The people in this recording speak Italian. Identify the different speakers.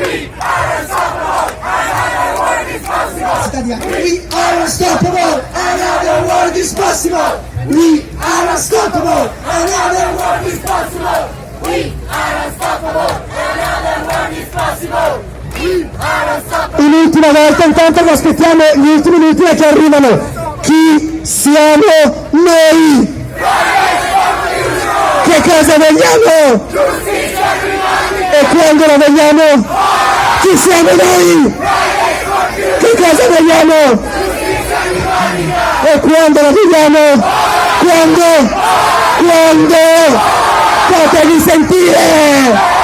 Speaker 1: We are unstoppable, another world is possible. We are unstoppable, another world is possible. We are unstoppable, another world is possible. We are unstoppable.
Speaker 2: Un'ultima volta, intanto che aspettiamo gli ultimi minuti che arrivano. Chi siamo noi? Che cosa vogliamo? E quando la vogliamo? Chi siamo noi? Che cosa vogliamo? E quando la vogliamo? Quando? Fatevi sentire!